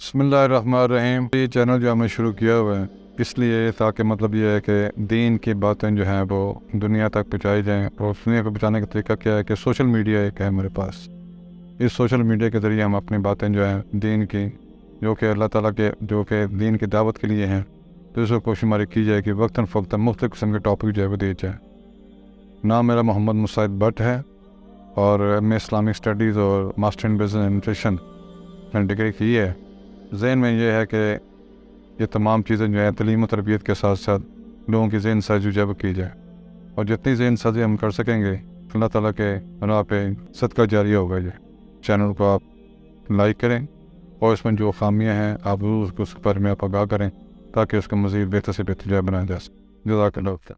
बिस्मिल्लाहिर्रहमानिर्रहीम। ये चैनल जो हमने शुरू किया हुआ है इसलिए ताकि मतलब ये है कि दीन की बातें जो हैं वो दुनिया तक पहुँचाई जाएँ। और दुनिया को पहुँचाने का तरीका क्या है कि सोशल मीडिया एक है हमारे पास। इस सोशल मीडिया के ज़रिए हम अपनी बातें जो हैं दीन की, जो कि अल्लाह ताला के जो कि दीन की दावत के लिए हैं, तो इसको कोशिश हमारी की जाए कि वक्तन फ़वक्तन मुख्तलिफ़ किस्म के टॉपिक जो है वो दिए जाए। नाम मेरा मोहम्मद मोसाइद बट है और मैं इस्लामिक स्टडीज़ और मास्टर इन बिज़नेस एडमिनिस्ट्रेशन मैंने डिग्री की है। ज़हन में ये है कि ये तमाम चीज़ें जो है तालीम और तरबियत के साथ साथ लोगों की ज़हन साजी जो है वो की जाए, और जितनी ज़हन साजी हम कर सकेंगे अल्लाह ताला के राह पे सदका जारिया होगा। ये चैनल को आप लाइक करें और इसमें जो खामियां हैं आप ज़रूर उसके बारे में आप आगाह करें ताकि उसका मज़ीद बेहतर से बेहतर जो है बनाया जा सके। जज़ाकल्लाह।